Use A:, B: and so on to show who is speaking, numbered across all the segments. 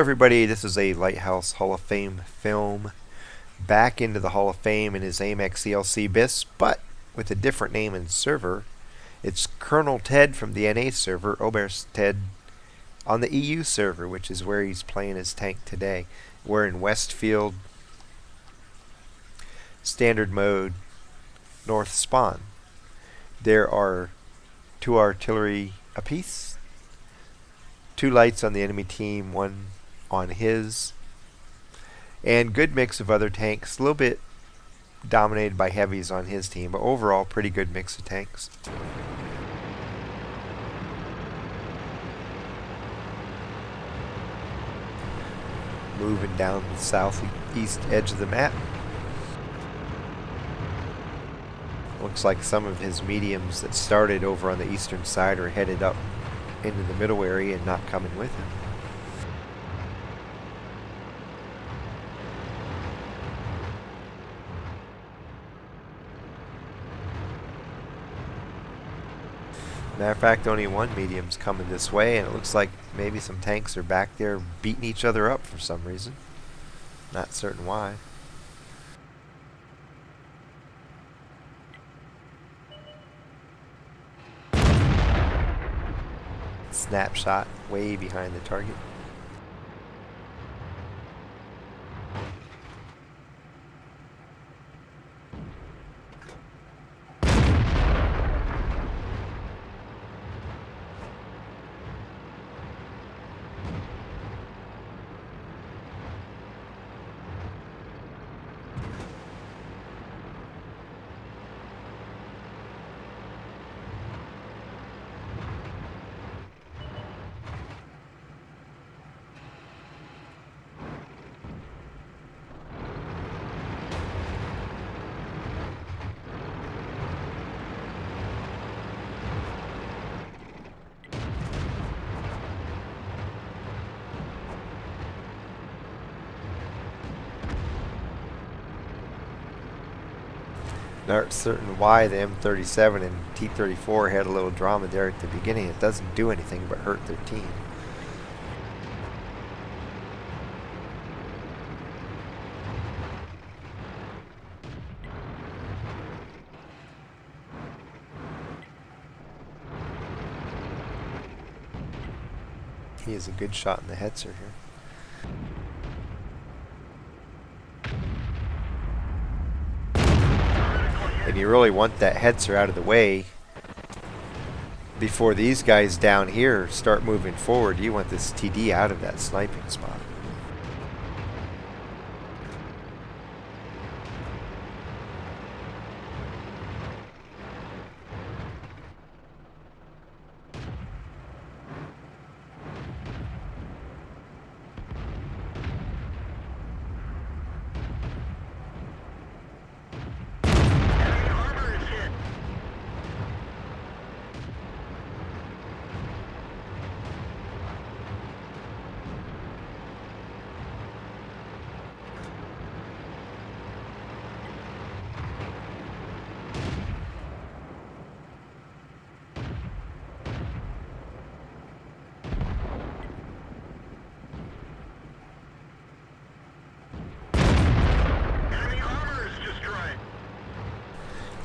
A: everybody, this is a Lighthouse Hall of Fame film. Back into the Hall of Fame in his AMX ELC BIS, but with a different name and server. It's ColonelTed from the NA server, OberstTed on the EU server, which is where he's playing his tank today. We're in Westfield, standard mode, north spawn. There are 2 artillery apiece, 2 lights on the enemy team, 1 on his, and good mix of other tanks. A little bit dominated by heavies on his team, but overall pretty good mix of tanks. Moving down the southeast edge of the map. Looks like some of his mediums that started over on the eastern side are headed up into the middle area and not coming with him. Matter of fact, only 1 medium's coming this way, and it looks like maybe some tanks are back there beating each other up for some reason. Not certain why. Snapshot way behind the target. Not certain why the M37 and T-34 had a little drama there at the beginning. It doesn't do anything but hurt their team. He is a good shot in the Hetzer here. And you really want that Hetzer out of the way before these guys down here start moving forward. You want this TD out of that sniping spot.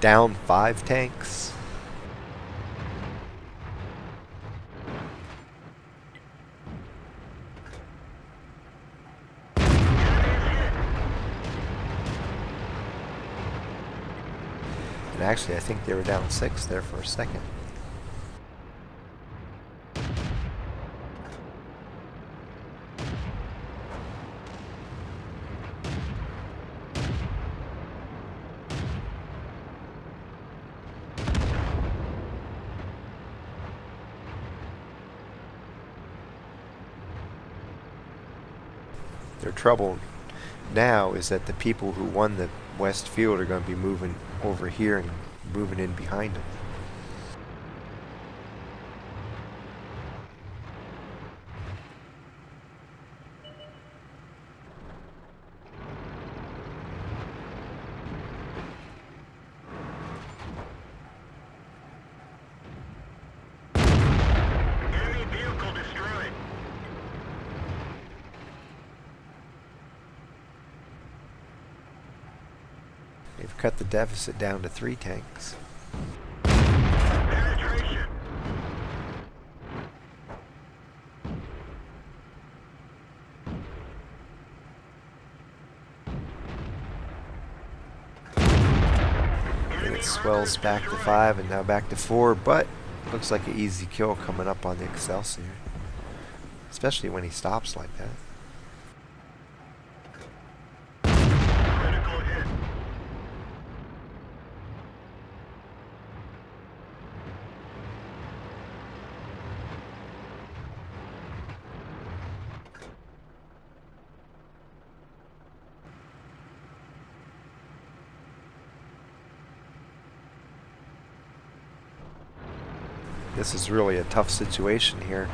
A: Down 5 tanks. And actually, I think they were down 6 there for a second. Their trouble now is that the people who won the Westfield are going to be moving over here and moving in behind them. They've cut the deficit down to 3 tanks. And it swells back to 5 and now back to 4, but looks like an easy kill coming up on the Excelsior. Especially when he stops like that. This is really a tough situation here.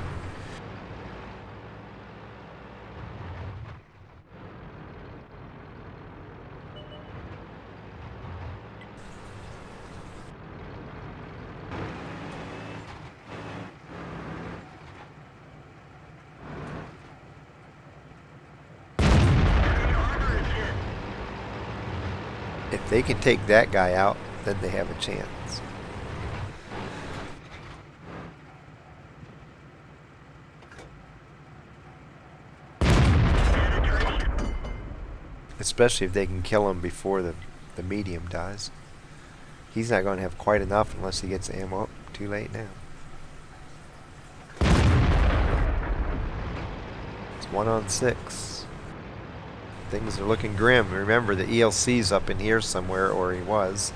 A: If they can take that guy out, then they have a chance. Especially if they can kill him before the medium dies. He's not going to have quite enough unless he gets ammo. Too late now. It's 1 on 6. Things are looking grim. Remember, the ELC's up in here somewhere, or he was.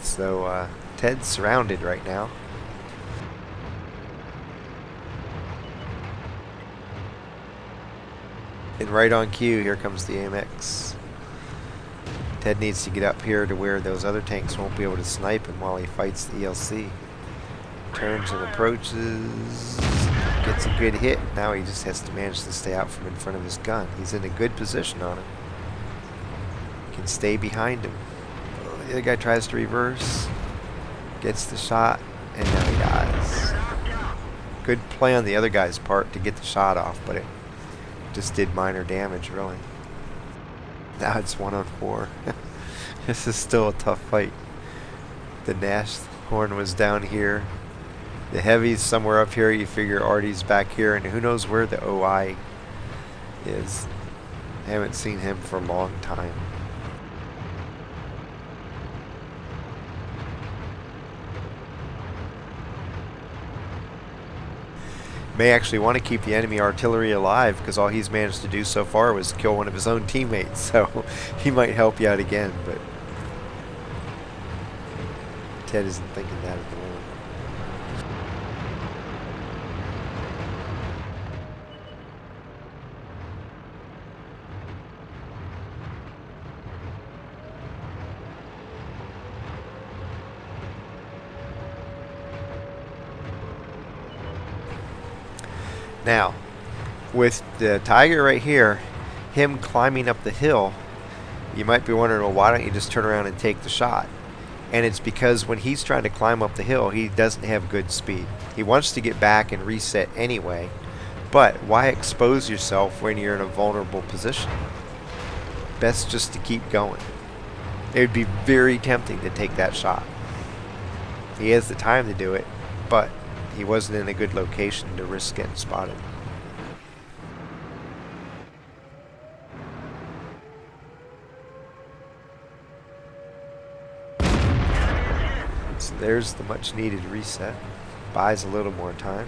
A: So, Ted's surrounded right now. And right on cue, here comes the AMX. Ted needs to get up here to where those other tanks won't be able to snipe him while he fights the ELC. Turns and approaches. Gets a good hit. Now he just has to manage to stay out from in front of his gun. He's in a good position on him. Can stay behind him. The other guy tries to reverse. Gets the shot. And now he dies. Good play on the other guy's part to get the shot off, but it just did minor damage, really. Now it's 1 on 4. This is still a tough fight. The Nashorn was down here. The Heavy's somewhere up here. You figure Artie's back here, and who knows where the OI is. I haven't seen him for a long time. May actually want to keep the enemy artillery alive because all he's managed to do so far was kill one of his own teammates, so he might help you out again, but Ted isn't thinking that at the moment. Now, with the Tiger right here, him climbing up the hill, you might be wondering, well, why don't you just turn around and take the shot? And it's because when he's trying to climb up the hill, he doesn't have good speed. He wants to get back and reset anyway, but why expose yourself when you're in a vulnerable position? Best just to keep going. It would be very tempting to take that shot. He has the time to do it, but he wasn't in a good location to risk getting spotted. So there's the much needed reset. Buys a little more time.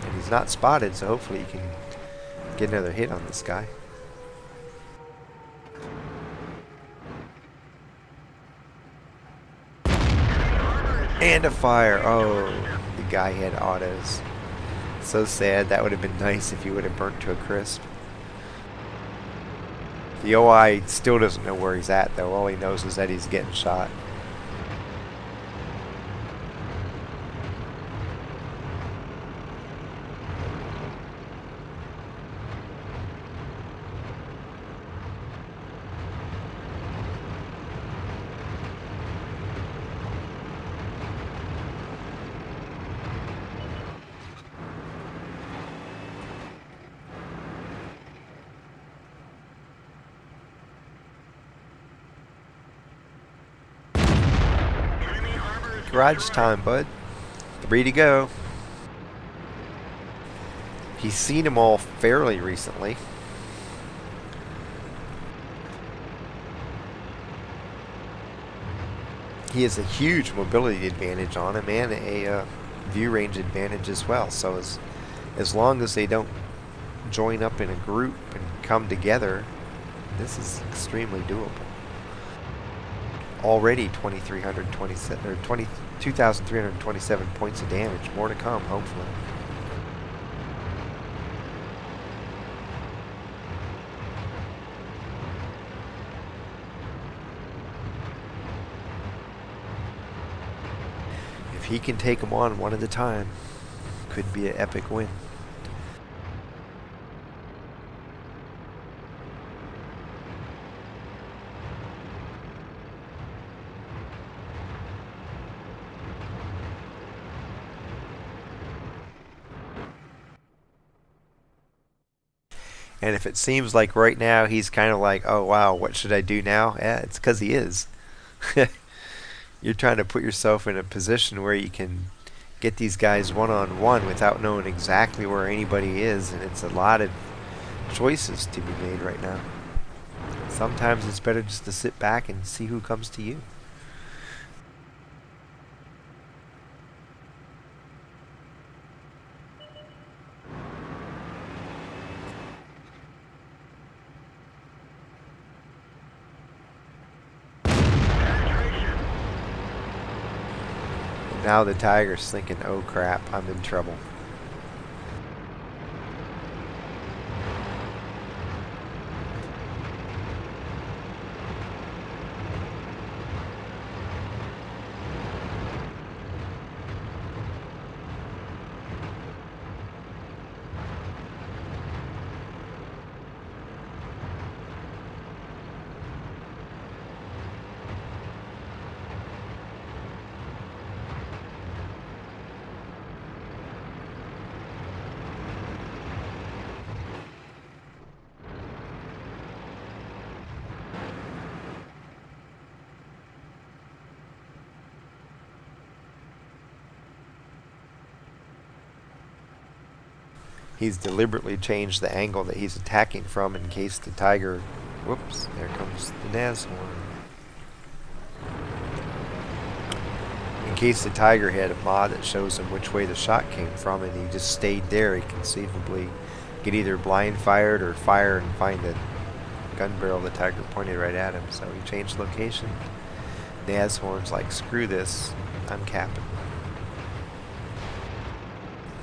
A: And he's not spotted, so hopefully he can get another hit on this guy. And a fire. Oh, the guy had autos. So sad. That would have been nice if he would have burnt to a crisp. The OI still doesn't know where he's at, though. All he knows is that he's getting shot. garage time, bud. 3 to go. He's seen them all fairly recently. He has a huge mobility advantage on him and a view range advantage as well. So as long as they don't join up in a group and come together, this is extremely doable. Already 2,327 or 22,327 points of damage. More to come, hopefully. If he can take them on one at a time, could be an epic win. And if it seems like right now he's kind of like, oh wow, what should I do now? Yeah, it's because he is. You're trying to put yourself in a position where you can get these guys one-on-one without knowing exactly where anybody is, and it's a lot of choices to be made right now. Sometimes it's better just to sit back and see who comes to you. Now the Tiger's thinking, oh crap, I'm in trouble. He's deliberately changed the angle that he's attacking from in case the Tiger... Whoops, there comes the Nashorn. In case the Tiger had a mod that shows him which way the shot came from and he just stayed there, he conceivably get either blind fired or fire and find the gun barrel the Tiger pointed right at him. So he changed location. Nashorn's like, screw this, I'm capping.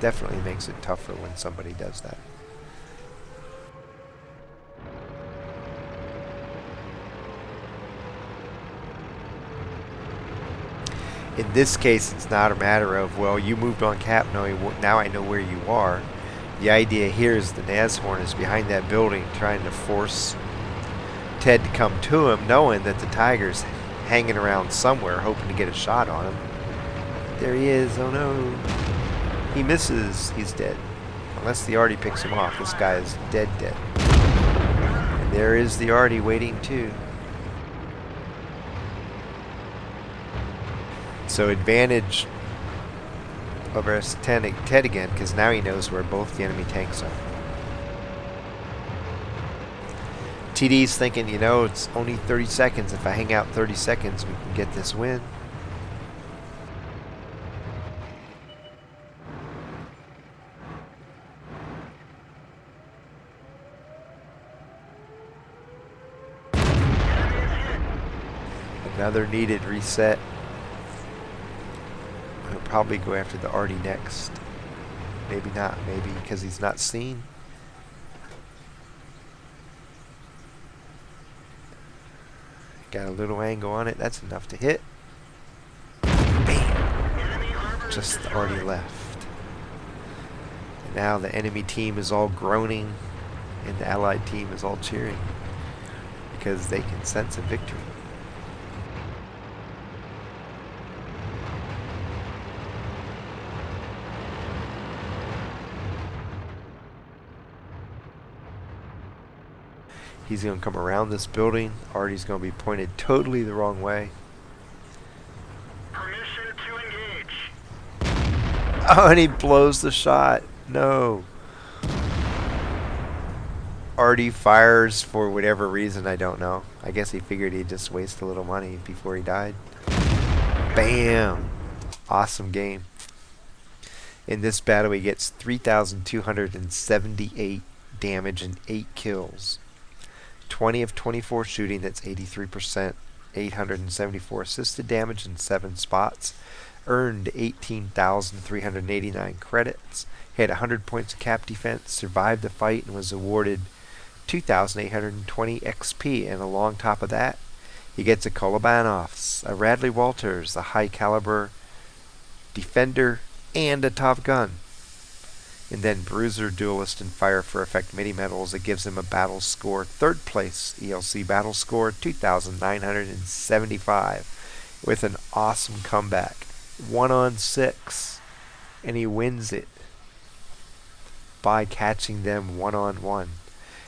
A: Definitely makes it tougher when somebody does that. In this case, it's not a matter of, well, you moved on cap, now I know where you are. The idea here is the Nashorn is behind that building trying to force Ted to come to him, knowing that the Tiger's hanging around somewhere, hoping to get a shot on him. There he is, oh no. He misses, he's dead. Unless the Artie picks him off, this guy is dead. And there is the Artie waiting too. So advantage OberstTed again, because now he knows where both the enemy tanks are. TD's thinking, you know, it's only 30 seconds. If I hang out 30 seconds, we can get this win. Another needed reset. He'll probably go after the Artie next. Maybe not, maybe because he's not seen. Got a little angle on it, that's enough to hit. Bam! Just the Artie left. And now the enemy team is all groaning and the allied team is all cheering because they can sense a victory. He's going to come around this building. Artie's going to be pointed totally the wrong way.
B: Permission to
A: Oh, and he blows the shot. No. Artie fires for whatever reason, I don't know. I guess he figured he'd just waste a little money before he died. Bam! Awesome game. In this battle, he gets 3,278 damage and 8 kills. 20 of 24 shooting, that's 83%. 874 assisted damage in 7 spots. Earned 18,389 credits. Had 100 points of cap defense, survived the fight, and was awarded 2,820 XP. And along top of that, he gets a Kolobanov, a Radley-Walters, a high caliber defender, and a tough gun. And then Bruiser, Duelist, and Fire for Effect mini medals. It gives him a battle score, 3rd place ELC battle score, 2,975, with an awesome comeback. 1-on-6, and he wins it by catching them 1-on-1.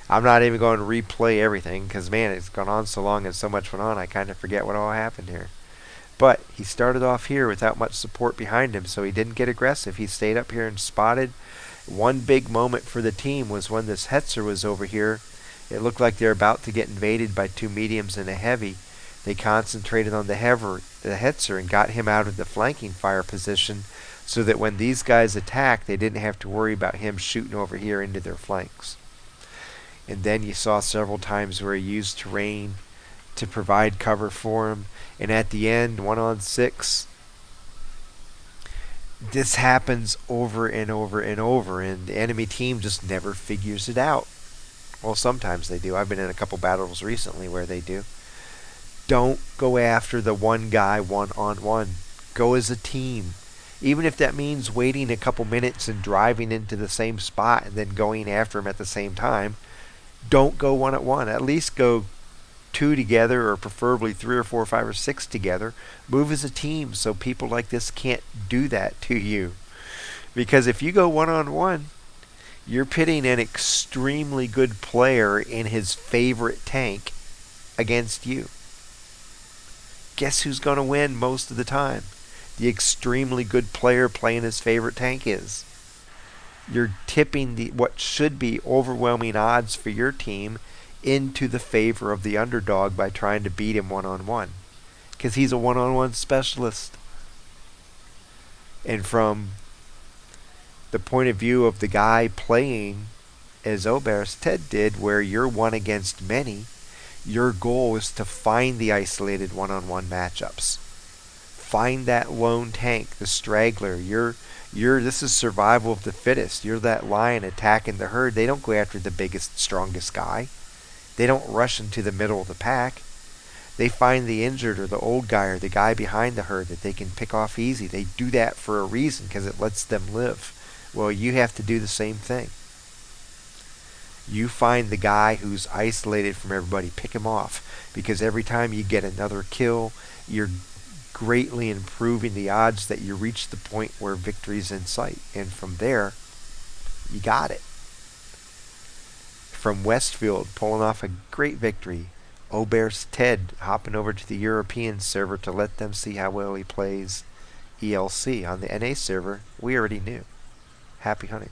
A: I'm not even going to replay everything because, man, it's gone on so long and so much went on, I kind of forget what all happened here. But he started off here without much support behind him, so he didn't get aggressive. He stayed up here and spotted. One big moment for the team was when this Hetzer was over here. It looked like they were about to get invaded by 2 mediums and a heavy. They concentrated on the Hetzer and got him out of the flanking fire position so that when these guys attacked, they didn't have to worry about him shooting over here into their flanks. And then you saw several times where he used terrain to provide cover for him. And at the end, 1-on-6, this happens over and over and over, and the enemy team just never figures it out. Well, sometimes they do. I've been in a couple battles recently where they do. Don't go after the one guy 1-on-1. Go as a team. Even if that means waiting a couple minutes and driving into the same spot and then going after him at the same time, don't go 1-on-1. At least go 2 together, or preferably 3 or 4 or 5 or 6 together. Move as a team so people like this can't do that to you. Because if you go 1-on-1, you're pitting an extremely good player in his favorite tank against you. Guess who's going to win most of the time? The extremely good player playing his favorite tank is. You're tipping what should be overwhelming odds for your team into the favor of the underdog by trying to beat him 1-on-1, because he's a 1-on-1 specialist. And from the point of view of the guy playing as OberstTed did, where you're one against many, your goal is to find the isolated 1-on-1 matchups. Find that lone tank, the straggler. This is survival of the fittest. You're that lion attacking the herd. They don't go after the biggest, strongest guy. They don't rush into the middle of the pack. They find the injured or the old guy or the guy behind the herd that they can pick off easy. They do that for a reason, because it lets them live. Well, you have to do the same thing. You find the guy who's isolated from everybody, pick him off, because every time you get another kill, you're greatly improving the odds that you reach the point where victory's in sight. And from there, you got it. From Westfield, pulling off a great victory. OberstTed hopping over to the European server to let them see how well he plays ELC. On the NA server, we already knew. Happy hunting.